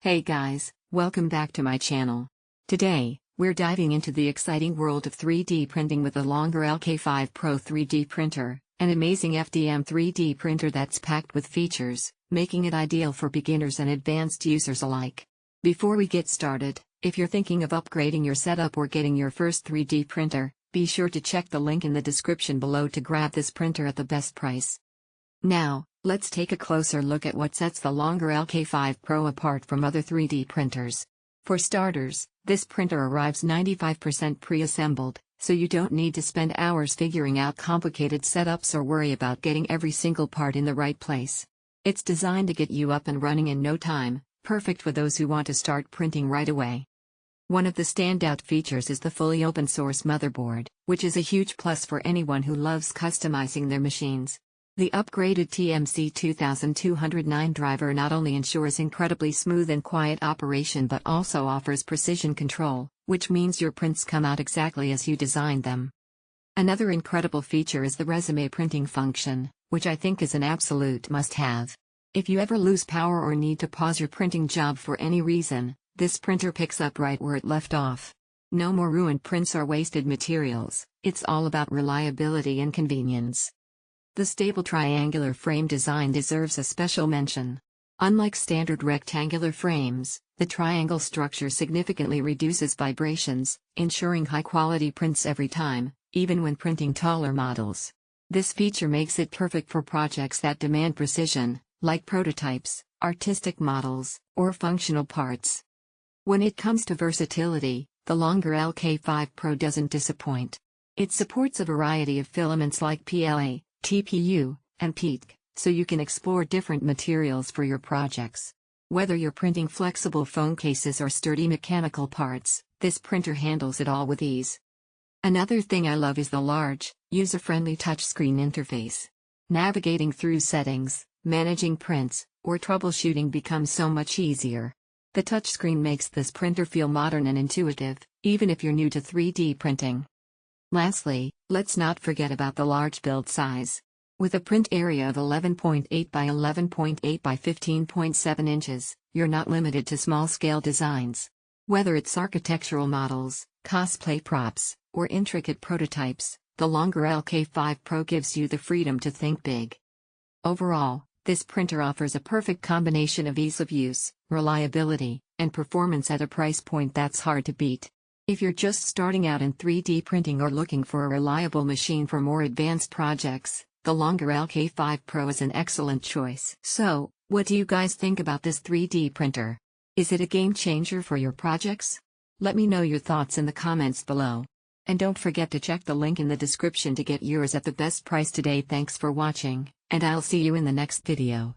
Hey guys, welcome back to my channel. Today, we're diving into the exciting world of 3D printing with the Longer LK5 Pro 3D printer, an amazing FDM 3D printer that's packed with features, making it ideal for beginners and advanced users alike. Before we get started, if you're thinking of upgrading your setup or getting your first 3D printer, be sure to check the link in the description below to grab this printer at the best price. Now, let's take a closer look at what sets the Longer LK5 Pro apart from other 3D printers. For starters, this printer arrives 95% pre-assembled, so you don't need to spend hours figuring out complicated setups or worry about getting every single part in the right place. It's designed to get you up and running in no time, perfect for those who want to start printing right away. One of the standout features is the fully open-source motherboard, which is a huge plus for anyone who loves customizing their machines. The upgraded TMC2209 driver not only ensures incredibly smooth and quiet operation but also offers precision control, which means your prints come out exactly as you designed them. Another incredible feature is the resume printing function, which I think is an absolute must-have. If you ever lose power or need to pause your printing job for any reason, this printer picks up right where it left off. No more ruined prints or wasted materials, it's all about reliability and convenience. The stable triangular frame design deserves a special mention. Unlike standard rectangular frames, the triangle structure significantly reduces vibrations, ensuring high-quality prints every time, even when printing taller models. This feature makes it perfect for projects that demand precision, like prototypes, artistic models, or functional parts. When it comes to versatility, the Longer LK5 Pro doesn't disappoint. It supports a variety of filaments like PLA, TPU, and PETK, so you can explore different materials for your projects. Whether you're printing flexible phone cases or sturdy mechanical parts, this printer handles it all with ease. Another thing I love is the large, user-friendly touchscreen interface. Navigating through settings, managing prints, or troubleshooting becomes so much easier. The touchscreen makes this printer feel modern and intuitive, even if you're new to 3D printing. Lastly, let's not forget about the large build size. With a print area of 11.8 by 11.8 by 15.7 inches, you're not limited to small-scale designs. Whether it's architectural models, cosplay props, or intricate prototypes, the Longer LK5 Pro gives you the freedom to think big. Overall, this printer offers a perfect combination of ease of use, reliability, and performance at a price point that's hard to beat. If you're just starting out in 3D printing or looking for a reliable machine for more advanced projects, the Longer LK5 Pro is an excellent choice. So, what do you guys think about this 3D printer? Is it a game changer for your projects? Let me know your thoughts in the comments below. And don't forget to check the link in the description to get yours at the best price today. Thanks for watching, and I'll see you in the next video.